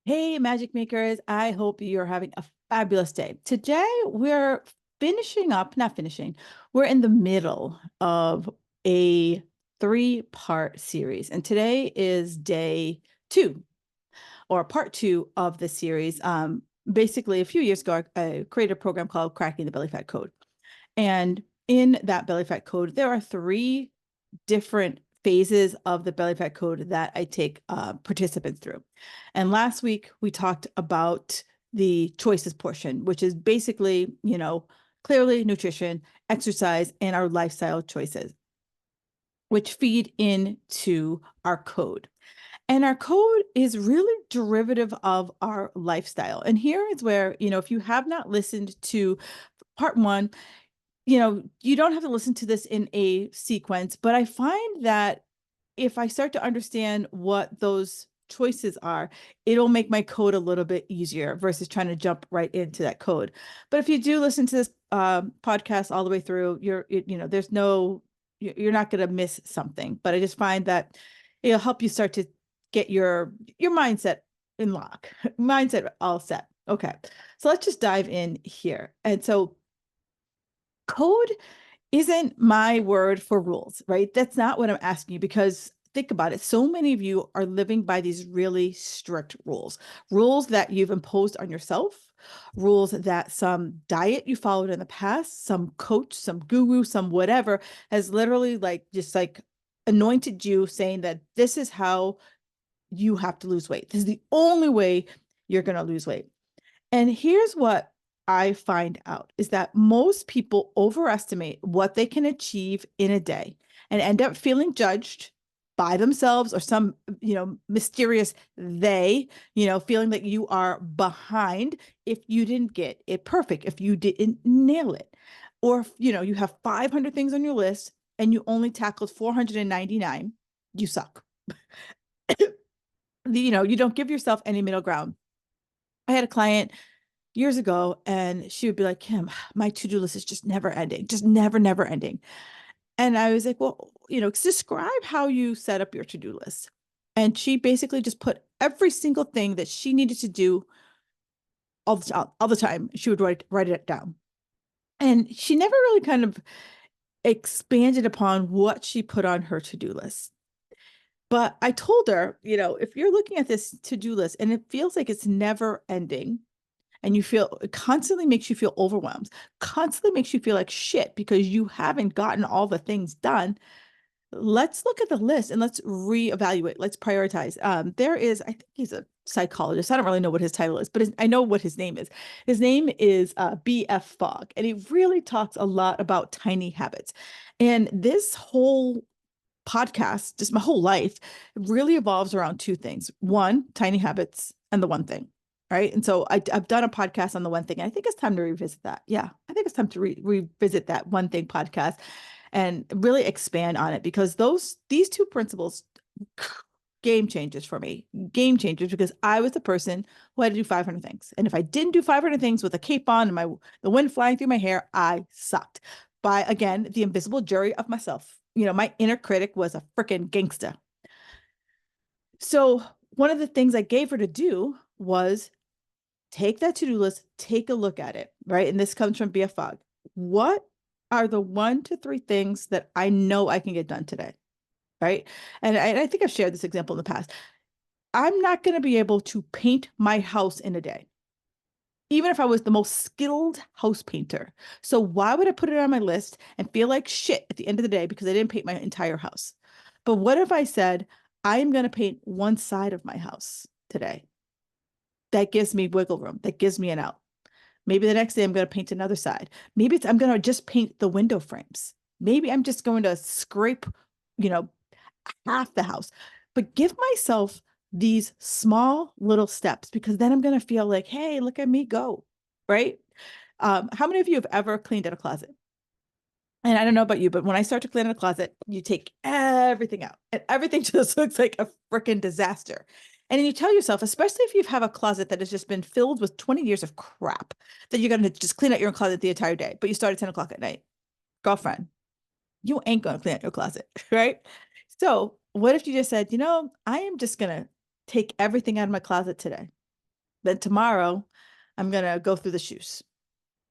Hey, magic makers. I hope you're having a fabulous day. Today, we're finishing up, not finishing, we're in the middle of a three-part series. And today is day two or part two of the series. Basically, a few years ago, I created a program called Cracking the Belly Fat Code. And in that belly fat code, there are three different phases of the belly fat code that I take participants through. And last week we talked about the choices portion, which is basically, clearly nutrition, exercise, and our lifestyle choices, which feed into our code. And our code is really derivative of our lifestyle. And here is where, if you have not listened to part one, you don't have to listen to this in a sequence, but I find that if I start to understand what those choices are, it'll make my code a little bit easier versus trying to jump right into that code. But if you do listen to this podcast all the way through, there's no, you're not going to miss something. But I just find that it'll help you start to get your mindset in lock, mindset all set. Okay, so let's just dive in here. And so code isn't my word for rules, right? That's not what I'm asking you because think about it. So many of you are living by these really strict rules, rules that you've imposed on yourself, rules that some diet you followed in the past, some coach, some guru, some whatever has literally just anointed you saying that this is how you have to lose weight. This is the only way you're going to lose weight. And here's what I find out is that most people overestimate what they can achieve in a day and end up feeling judged by themselves or some, mysterious they, feeling that you are behind if you didn't get it perfect, if you didn't nail it. Or, you have 500 things on your list and you only tackled 499, you suck. You don't give yourself any middle ground. I had a client years ago and she would be like, Kim, my to-do list is just never ending, just never ending. And I was like, well, describe how you set up your to-do list. And she basically just put every single thing that she needed to do all the time. She would write it down. And she never really kind of expanded upon what she put on her to-do list. But I told her, if you're looking at this to-do list and it feels like it's never ending, and you feel it constantly makes you feel overwhelmed, constantly makes you feel like shit because you haven't gotten all the things done. Let's look at the list and let's reevaluate. Let's prioritize. There is, I think he's a psychologist. I don't really know what his title is, but I know what his name is. His name is B.F. Fogg, and he really talks a lot about tiny habits. And this whole podcast, just my whole life, really evolves around two things. One, tiny habits, and the one thing. Right. And so I've done a podcast on the one thing. And I think it's time to revisit that. Yeah. I think it's time to revisit that one thing podcast and really expand on it because these two principles, game changers for me, game changers, because I was the person who had to do 500 things. And if I didn't do 500 things with a cape on and the wind flying through my hair, I sucked by, again, the invisible jury of myself. My inner critic was a freaking gangster. So one of the things I gave her to do was take that to-do list, take a look at it, right? And this comes from BF Fogg. What are the 1 to 3 things that I know I can get done today, right? And I think I've shared this example in the past. I'm not going to be able to paint my house in a day, even if I was the most skilled house painter. So why would I put it on my list and feel like shit at the end of the day because I didn't paint my entire house? But what if I said, I am going to paint one side of my house today? That gives me wiggle room. That gives me an out. Maybe the next day I'm going to paint another side. Maybe I'm going to just paint the window frames. Maybe I'm just going to scrape, you know, half the house. But give myself these small little steps because then I'm going to feel like, hey, look at me go. Right? How many of you have ever cleaned out a closet? And I don't know about you, but when I start to clean out a closet, you take everything out and everything just looks like a freaking disaster. And then you tell yourself, especially if you have a closet that has just been filled with 20 years of crap, that you're going to just clean out your closet the entire day, but you start at 10 o'clock at night. Girlfriend, you ain't going to clean out your closet, right? So what if you just said, I am just going to take everything out of my closet today. Then tomorrow, I'm going to go through the shoes,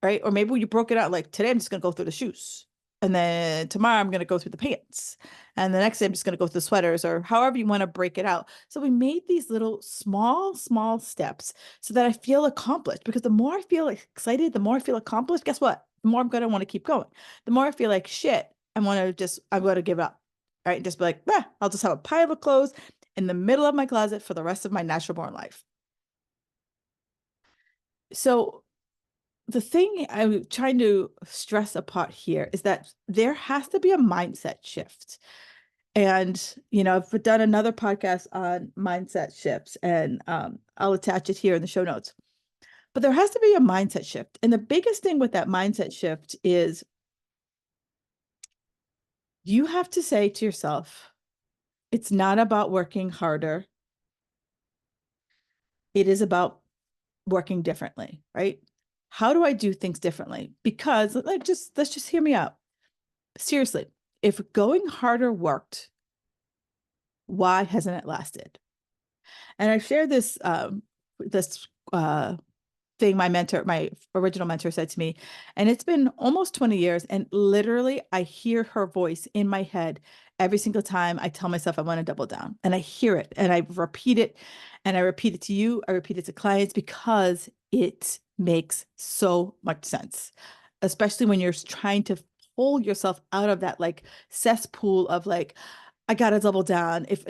right? Or maybe you broke it out like today, I'm just going to go through the shoes. And then tomorrow, I'm going to go through the pants. And the next day, I'm just going to go through the sweaters or however you want to break it out. So we made these little small steps so that I feel accomplished because the more I feel excited, the more I feel accomplished, guess what? The more I'm going to want to keep going. The more I feel like shit, I'm going to give up, right? And just be like, I'll just have a pile of clothes in the middle of my closet for the rest of my natural born life. So the thing I'm trying to stress apart here is that there has to be a mindset shift. And, I've done another podcast on mindset shifts and I'll attach it here in the show notes. But there has to be a mindset shift. And the biggest thing with that mindset shift is you have to say to yourself, it's not about working harder. It is about working differently, right? How do I do things differently? Because let's just hear me out. Seriously, if going harder worked, why hasn't it lasted? And I shared this thing my original mentor said to me, and it's been almost 20 years, and literally I hear her voice in my head every single time I tell myself I want to double down, and I hear it and I repeat it, and I repeat it to you, I repeat it to clients because it makes so much sense, especially when you're trying to pull yourself out of that like cesspool of like, I got to double down. If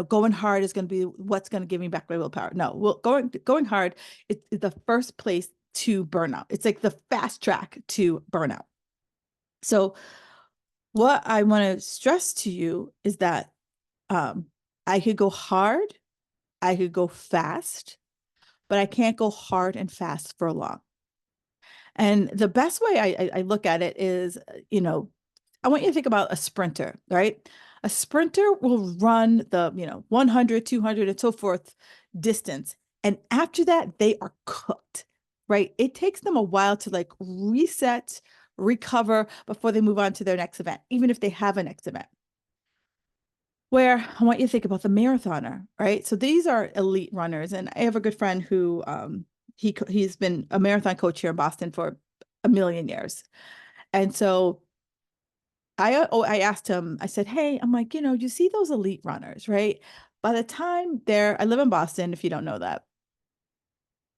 going hard is going to be what's going to give me back my willpower. No, well, going hard is the first place to burnout. It's like the fast track to burnout. So what I want to stress to you is that um, I could go hard, I could go fast, but I can't go hard and fast for long. And the best way I look at it is, I want you to think about a sprinter, right? A sprinter will run the, 100, 200, and so forth distance. And after that, they are cooked, right? It takes them a while to like reset, recover before they move on to their next event, even if they have a next event. Where I want you to think about the marathoner, right? So these are elite runners. And I have a good friend who he's been a marathon coach here in Boston for a million years. And so I asked him, I said, hey, I'm like, you see those elite runners, right? By the time I live in Boston, if you don't know that.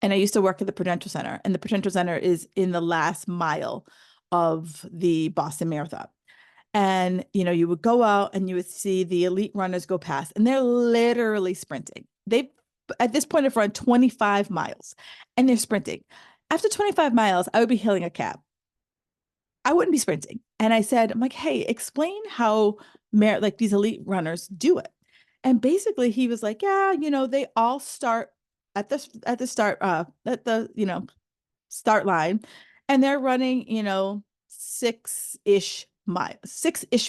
And I used to work at the Prudential Center, and the Prudential Center is in the last mile of the Boston Marathon. And, you would go out and you would see the elite runners go past, and they're literally sprinting. At this point, have run 25 miles and they're sprinting. After 25 miles, I would be hailing a cab. I wouldn't be sprinting. And I said, I'm like, hey, explain how like these elite runners do it. And basically he was like, yeah, they all start at the start, at the, start line, and they're running, 6-ish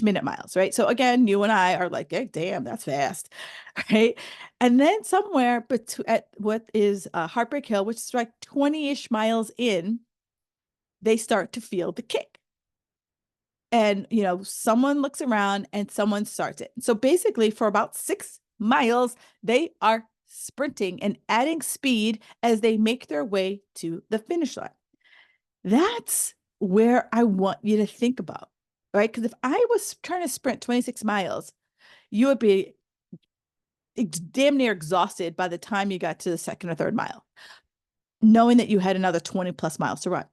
minute miles, right? So again, you and I are like, hey, damn, that's fast, right? And then somewhere at what is Heartbreak Hill, which is like 20-ish miles in, they start to feel the kick. And, someone looks around and someone starts it. So basically, for about 6 miles, they are sprinting and adding speed as they make their way to the finish line. That's where I want you to think about, right? Because if I was trying to sprint 26 miles, you would be damn near exhausted by the time you got to the second or third mile, knowing that you had another 20 plus miles to run.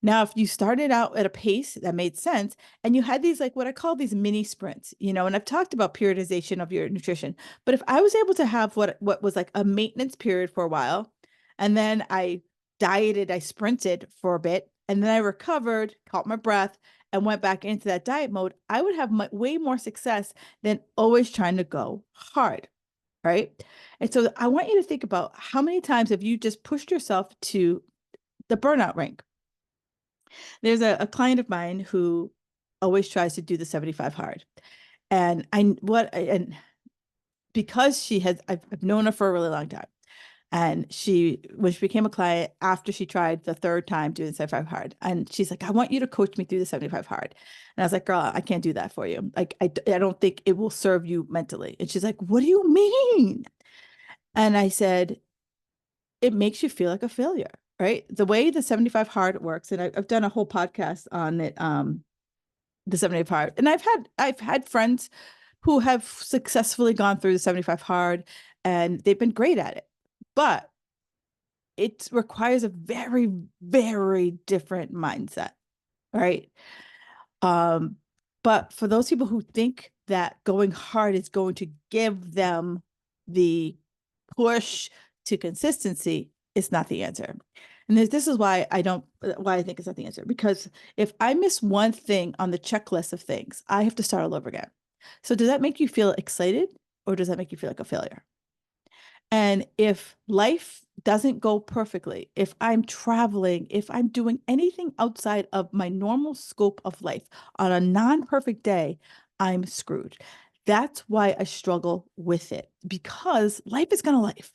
Now, if you started out at a pace that made sense and you had these, like what I call these mini sprints, and I've talked about periodization of your nutrition, but if I was able to have what was like a maintenance period for a while, and then I dieted, I sprinted for a bit, and then I recovered, caught my breath, and went back into that diet mode, I would have way more success than always trying to go hard. Right. And so I want you to think about how many times have you just pushed yourself to the burnout rank? There's a client of mine who always tries to do the 75 hard. And because I've known her for a really long time. And when she became a client after she tried the third time doing the 75 hard, and she's like, I want you to coach me through the 75 hard. And I was like, girl, I can't do that for you. Like, I don't think it will serve you mentally. And she's like, what do you mean? And I said, it makes you feel like a failure, right? The way the 75 hard works, and I've done a whole podcast on it, the 75 hard, and I've had friends who have successfully gone through the 75 hard and they've been great at it. But it requires a very, very different mindset, right? Um, but for those people who think that going hard is going to give them the push to consistency, it's not the answer. And this is why I think it's not the answer. Because if I miss one thing on the checklist of things, I have to start all over again. So does that make you feel excited or does that make you feel like a failure? And if life doesn't go perfectly, if I'm traveling, if I'm doing anything outside of my normal scope of life on a non-perfect day, I'm screwed. That's why I struggle with it because life is gonna life.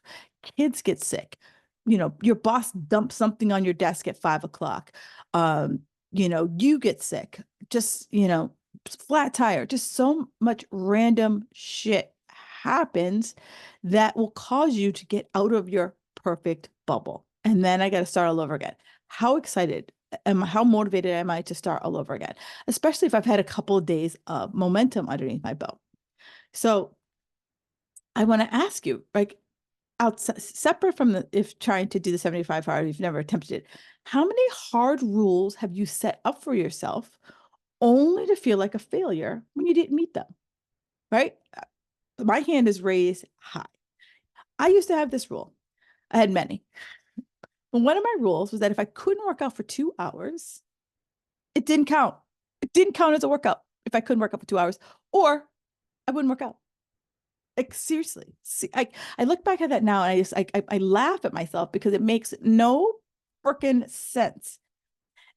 Kids get sick. Your boss dumps something on your desk at 5 o'clock. Um, you get sick. Just, flat tire. Just so much random shit happens that will cause you to get out of your perfect bubble. And then I got to start all over again. How excited how motivated am I to start all over again? Especially if I've had a couple of days of momentum underneath my belt. So I want to ask you, like, outside, separate from if trying to do the 75 hard, you've never attempted it, how many hard rules have you set up for yourself only to feel like a failure when you didn't meet them? Right? My hand is raised high. I used to have this rule. I had many. And one of my rules was that if I couldn't work out for 2 hours, it didn't count. It didn't count as a workout if I couldn't work out for 2 hours, or I wouldn't work out. Like seriously, see, I look back at that now and I laugh at myself because it makes no freaking sense.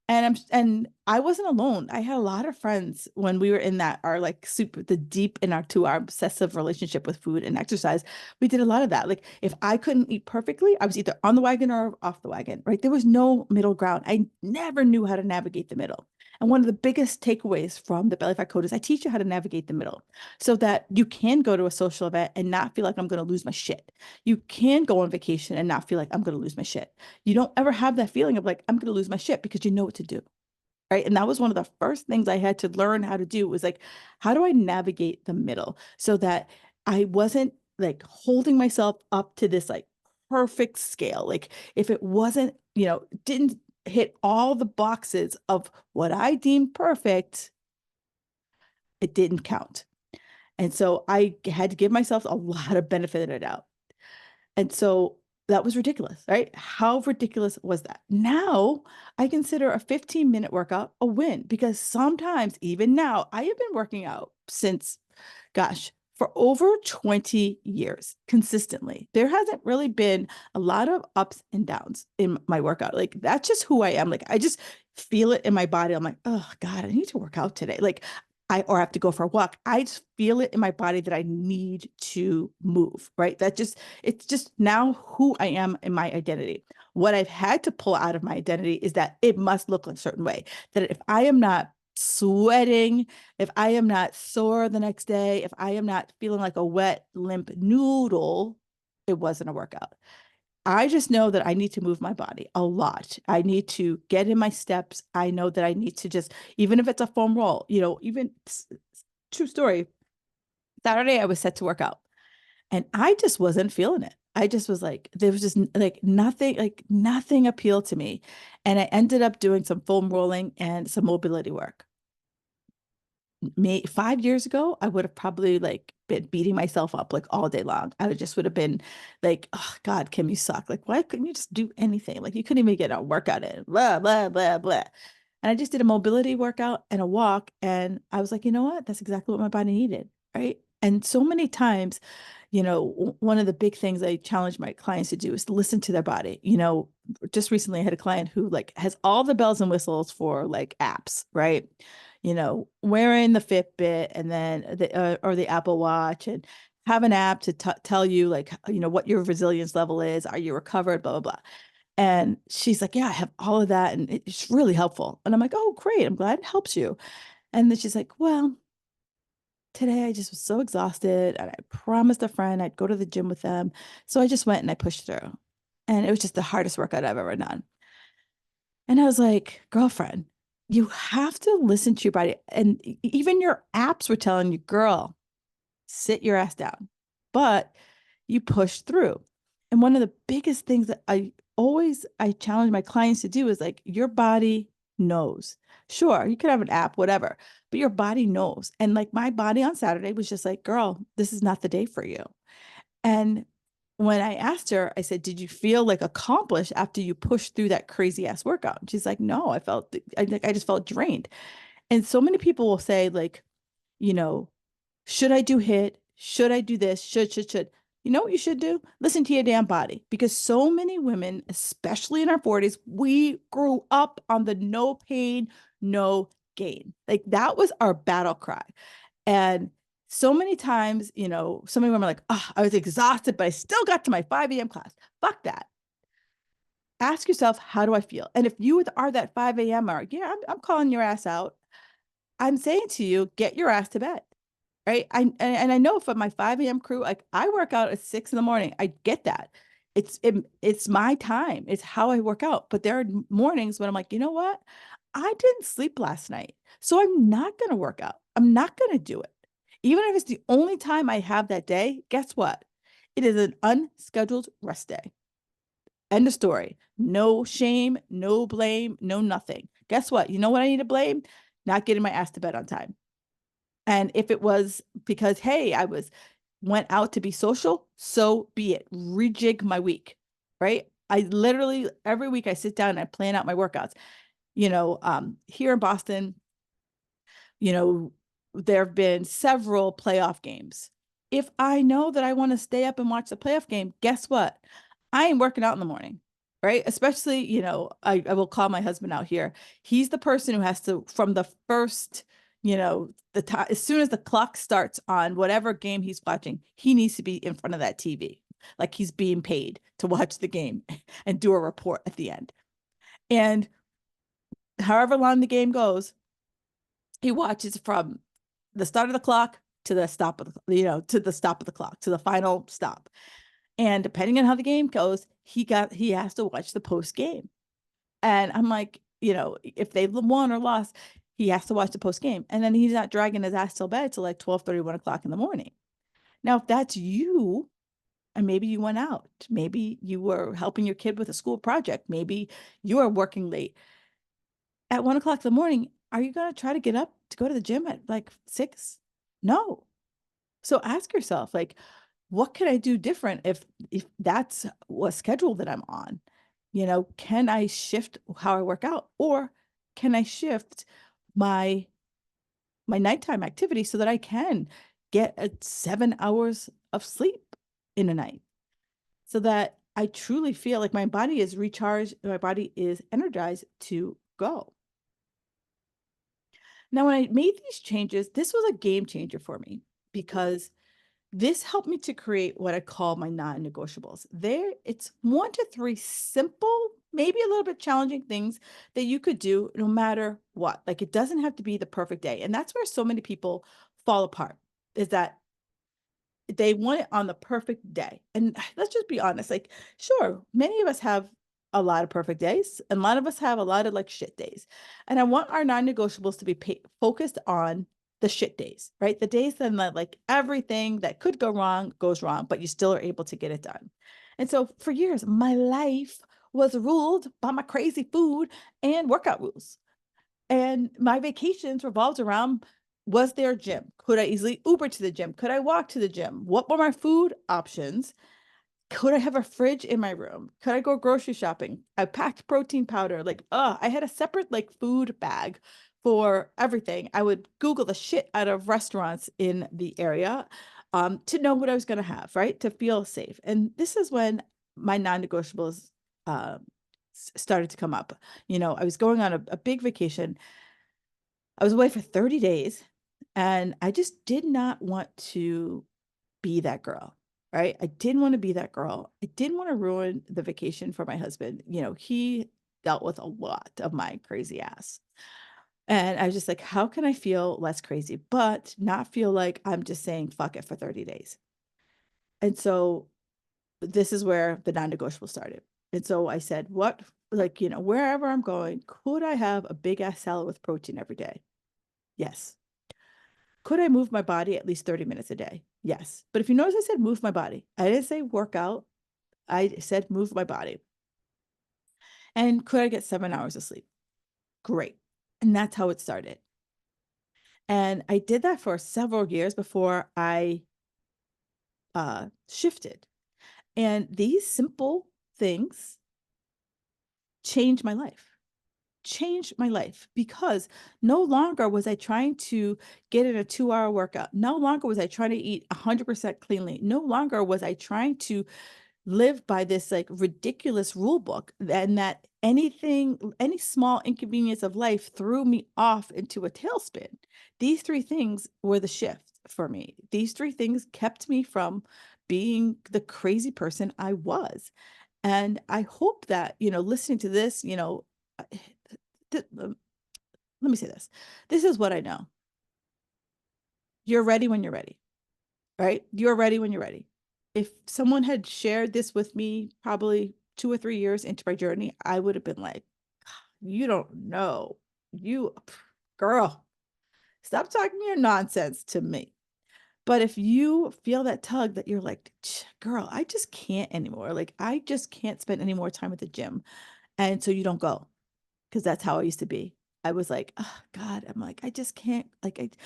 And I wasn't alone. I had a lot of friends when we were in that are like super the deep in our obsessive relationship with food and exercise. We did a lot of that. Like if I couldn't eat perfectly, I was either on the wagon or off the wagon, right? There was no middle ground. I never knew how to navigate the middle. And one of the biggest takeaways from the Belly Fat Code is I teach you how to navigate the middle so that you can go to a social event and not feel like I'm going to lose my shit. You can go on vacation and not feel like I'm going to lose my shit. You don't ever have that feeling of like, I'm going to lose my shit because you know what to do. Right. And that was one of the first things I had to learn how to do was like, how do I navigate the middle so that I wasn't like holding myself up to this like perfect scale? Like if it wasn't, didn't hit all the boxes of what I deemed perfect, it didn't count. And so I had to give myself a lot of benefit of the doubt. And so that was ridiculous, right? How ridiculous was that? Now I consider a 15-minute workout a win because sometimes, even now, I have been working out since, gosh, for over 20 years consistently. There hasn't really been a lot of ups and downs in my workout. Like that's just who I am. Like I just feel it in my body. I'm like, oh God, I need to work out today. Like or I have to go for a walk. I just feel it in my body that I need to move, right? It's just now who I am in my identity. What I've had to pull out of my identity is that it must look a certain way. That if I am not sweating, if I am not sore the next day, if I am not feeling like a wet, limp noodle, it wasn't a workout. I just know that I need to move my body a lot. I need to get in my steps. I know that I need to just, even if it's a foam roll, even true story. Saturday, I was set to work out and I just wasn't feeling it. I just was like, there was just like nothing appealed to me. And I ended up doing some foam rolling and some mobility work. 5 years ago, I would have probably like been beating myself up like all day long. I would have been like, oh God, Kim, you suck. Like, why couldn't you just do anything? Like, you couldn't even get a workout in, blah, blah, blah, blah. And I just did a mobility workout and a walk. And I was like, you know what? That's exactly what my body needed. Right. And so many times, one of the big things I challenge my clients to do is to listen to their body. Just recently I had a client who like has all the bells and whistles for like apps, right? Wearing the Fitbit and then or the Apple Watch and have an app to tell you like, what your resilience level is. Are you recovered? Blah, blah, blah. And she's like, yeah, I have all of that. And it's really helpful. And I'm like, oh, great. I'm glad it helps you. And then she's like, well, today I just was so exhausted and I promised a friend I'd go to the gym with them. So I just went and I pushed through. And it was just the hardest workout I've ever done. And I was like, girlfriend, you have to listen to your body. And even your apps were telling you, girl, sit your ass down. But you push through. And one of the biggest things that I challenge my clients to do is like your body knows. Sure, you could have an app, whatever, but your body knows. And like my body on Saturday was just like, girl, this is not the day for you. And when I asked her, I said, did you feel like accomplished after you pushed through that crazy ass workout? And she's like, no, I just felt drained. And so many people will say, like, you know, should I do HIIT? Should I do this? Should. You know what you should do? Listen to your damn body. Because so many women, especially in our 40s, we grew up on the no pain, no gain. Like that was our battle cry. And so many times, so many women are like, oh, I was exhausted, but I still got to my 5 a.m. class. Fuck that. Ask yourself, how do I feel? And if you are that 5 a.m. mark, yeah, I'm calling your ass out. I'm saying to you, get your ass to bed. Right. I know for my 5 a.m. crew, like I work out at 6 in the morning. I get that. It's my time. It's how I work out. But there are mornings when I'm like, you know what? I didn't sleep last night. So I'm not going to work out. I'm not going to do it. Even if it's the only time I have that day, guess what? It is an unscheduled rest day. End of story. No shame, no blame, no nothing. Guess what? You know what I need to blame? Not getting my ass to bed on time. And if it was because, hey, went out to be social, so be it. Rejig my week, right? I literally every week I sit down and I plan out my workouts. Here in Boston, you know, there have been several playoff games. If I know that I want to stay up and watch the playoff game, guess what? I ain't working out in the morning, right? Especially, I will call my husband out here. He's the person who has to, from the first, the time, as soon as the clock starts on whatever game he's watching, he needs to be in front of that TV. Like he's being paid to watch the game and do a report at the end. And however long the game goes, he watches from the start of the clock to the stop of to the stop of the clock, to the final stop. And depending on how the game goes, he has to watch the post game. And I'm like, if they won or lost, he has to watch the post game. And then he's not dragging his ass till bed till like 12:30, 1 o'clock in the morning. Now, if that's you, and maybe you went out, maybe you were helping your kid with a school project, maybe you are working late at 1 o'clock in the morning, are you going to try to get up to go to the gym at like 6? No. So ask yourself, like, what can I do different if that's what schedule that I'm on? Can I shift how I work out, or can I shift my nighttime activity so that I can get 7 hours of sleep in a night, so that I truly feel like my body is recharged, my body is energized to go. Now, when I made these changes, this was a game changer for me because this helped me to create what I call my non-negotiables. It's 1 to 3 simple, maybe a little bit challenging things that you could do no matter what. Like it doesn't have to be the perfect day. And that's where so many people fall apart, is that they want it on the perfect day. And let's just be honest, like, sure, many of us have a lot of perfect days, and a lot of us have a lot of like shit days. And I want our non-negotiables to be focused on the shit days, right? The days then that like everything that could go wrong goes wrong, but you still are able to get it done. And so for years, my life was ruled by my crazy food and workout rules. And my vacations revolved around, was there a gym? Could I easily Uber to the gym? Could I walk to the gym? What were my food options? Could I have a fridge in my room? Could I go grocery shopping? I packed protein powder. Like, I had a separate like food bag for everything. I would Google the shit out of restaurants in the area to know what I was going to have, right? To feel safe. And this is when my non-negotiables started to come up. I was going on a big vacation. I was away for 30 days and I just did not want to be that girl, right? I didn't want to be that girl. I didn't want to ruin the vacation for my husband. He dealt with a lot of my crazy ass. And I was just like, how can I feel less crazy, but not feel like I'm just saying fuck it for 30 days? And so this is where the non-negotiable started. And so I said, what, like, wherever I'm going, could I have a big ass salad with protein every day? Yes. Could I move my body at least 30 minutes a day? Yes. But if you notice, I said move my body. I didn't say workout. I said move my body. And could I get 7 hours of sleep? Great. And that's how it started. And I did that for several years before I shifted. And these simple things changed my life. Changed my life because no longer was I trying to get in a 2 hour workout. No longer was I trying to eat 100% cleanly. No longer was I trying to live by this like ridiculous rule book, and that any small inconvenience of life threw me off into a tailspin. These three things were the shift for me. These three things kept me from being the crazy person I was. And I hope that, listening to this, let me say this. This is what I know. You're ready when you're ready, right? You're ready when you're ready. If someone had shared this with me probably 2 or 3 years into my journey, I would have been like, you don't know. You, girl, stop talking your nonsense to me. But if you feel that tug that you're like, girl, I just can't anymore. Like, I just can't spend any more time at the gym. And so you don't go, because that's how I used to be. I was like, oh God, I'm like, I just can't, like,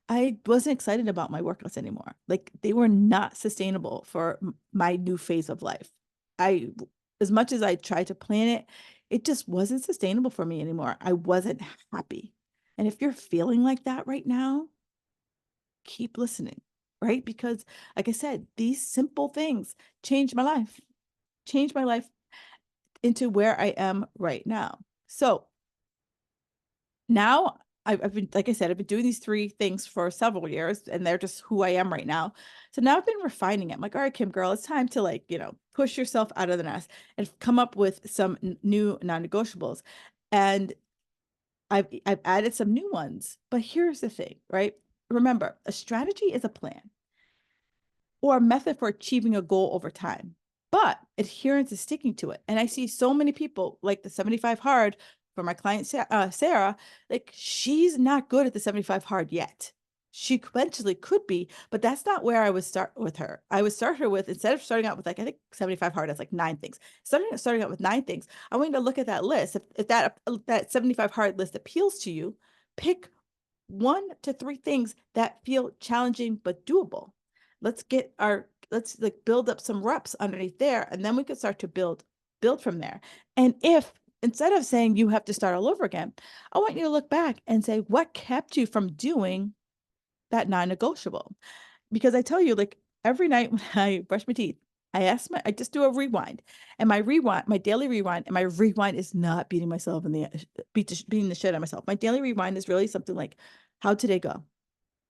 I wasn't excited about my workouts anymore. Like, they were not sustainable for my new phase of life. I, as much as I tried to plan it, it just wasn't sustainable for me anymore. I wasn't happy. And if you're feeling like that right now, keep listening, right? Because, like I said, these simple things changed my life into where I am right now. So now I've been, like I said, I've been doing these three things for several years, and they're just who I am right now. So now I've been refining it. I'm like, all right, Kim, girl, it's time to, like, push yourself out of the nest and come up with some new non-negotiables. And I've added some new ones. But here's the thing, right? Remember, a strategy is a plan or a method for achieving a goal over time. But adherence is sticking to it. And I see so many people like the 75 hard for my client, Sarah, like, she's not good at the 75 hard yet. She eventually could be, but that's not where I would start with her. I would start her with, instead of starting out with, like, I think 75 hard has like 9 things. Starting out with 9 things, I want you to look at that list. If that 75 hard list appeals to you, pick 1 to 3 things that feel challenging but doable. Let's like build up some reps underneath there, and then we can start to build from there. And if instead of saying you have to start all over again, I want you to look back and say, what kept you from doing that non-negotiable? Because I tell you, like, every night when I brush my teeth, I just do a rewind, and my daily rewind, and my rewind is not beating myself in the beating the shit out of myself. My daily rewind is really something like, how'd today go?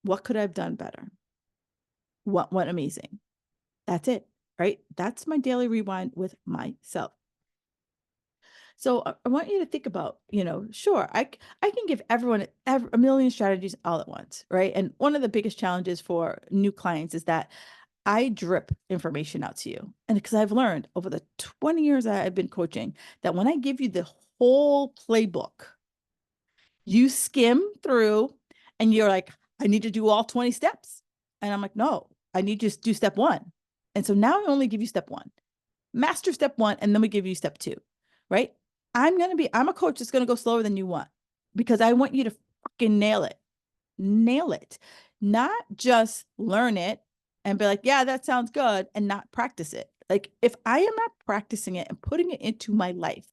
What could I have done better? What went amazing? That's it, right? That's my daily rewind with myself. So I want you to think about, sure, I can give everyone a million strategies all at once, right? And one of the biggest challenges for new clients is that I drip information out to you. And because I've learned over the 20 years that I've been coaching that when I give you the whole playbook, you skim through and you're like, I need to do all 20 steps. And I'm like, no, I need to just do step one. And so now I only give you step one, master step one, and then we give you step two, right? I'm a coach that's going to go slower than you want, because I want you to fucking nail it, not just learn it and be like, yeah, that sounds good, and not practice it. Like, if I am not practicing it and putting it into my life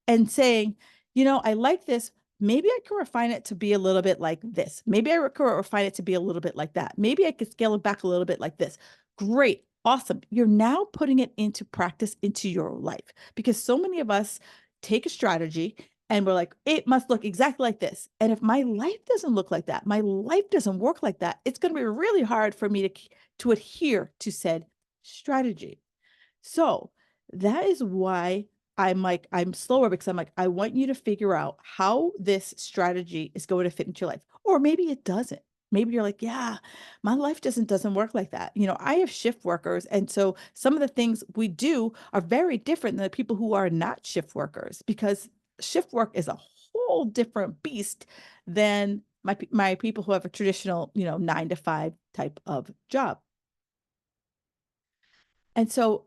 and saying, I like this. Maybe I can refine it to be a little bit like this. Maybe I can refine it to be a little bit like that. Maybe I could scale it back a little bit like this. Great. Awesome. You're now putting it into practice into your life, because so many of us take a strategy and we're like, it must look exactly like this. And if my life doesn't look like that, my life doesn't work like that, it's going to be really hard for me to adhere to said strategy. So that is why I'm like, I'm slower, because I'm like, I want you to figure out how this strategy is going to fit into your life. Or maybe it doesn't. Maybe you're like, yeah, my life doesn't work like that. I have shift workers. And so some of the things we do are very different than the people who are not shift workers because shift work is a whole different beast than my people who have a traditional, 9 to 5 type of job. And so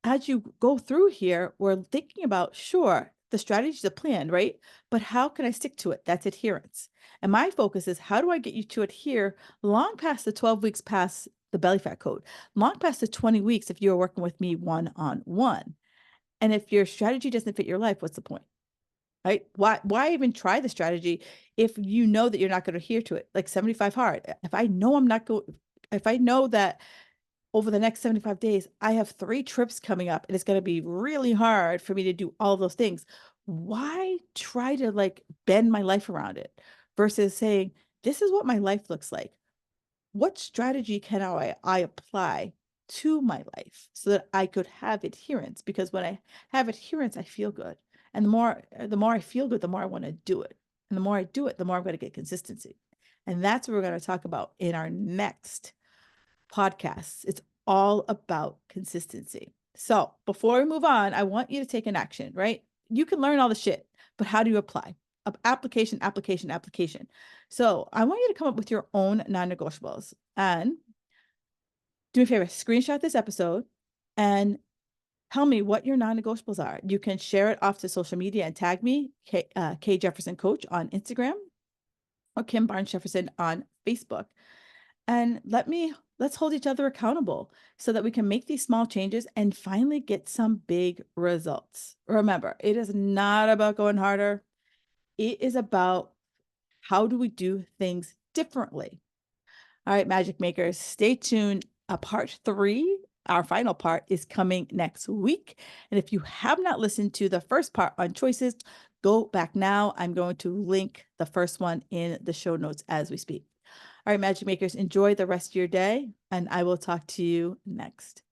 as you go through here, we're thinking about, sure, the strategy is a plan, right? But how can I stick to it? That's adherence. And my focus is how do I get you to adhere long past the 12 weeks past the belly fat code, long past the 20 weeks if you're working with me one on one. And if your strategy doesn't fit your life, what's the point? Right? Why even try the strategy if you know that you're not going to adhere to it? Like 75 hard. If I know I'm not going, if I know that over the next 75 days, I have 3 trips coming up and it's going to be really hard for me to do all those things. Why try to like bend my life around it versus saying, this is what my life looks like. What strategy can I apply to my life so that I could have adherence? Because when I have adherence, I feel good. And the more I feel good, the more I want to do it. And the more I do it, the more I'm going to get consistency. And that's what we're going to talk about in our next podcasts. It's all about consistency. So before we move on, I want you to take an action, right? You can learn all the shit, but how do you apply? Application, application, application. So I want you to come up with your own non-negotiables and do me a favor, screenshot this episode and tell me what your non-negotiables are. You can share it off to social media and tag me, K Jefferson Coach on Instagram or Kim Barnes Jefferson on Facebook. And let's hold each other accountable so that we can make these small changes and finally get some big results. Remember, it is not about going harder. It is about how do we do things differently. All right, magic makers, stay tuned. Part 3, our final part, is coming next week. And if you have not listened to the first part on choices, go back now. I'm going to link the first one in the show notes as we speak. All right, magic makers, enjoy the rest of your day, and I will talk to you next.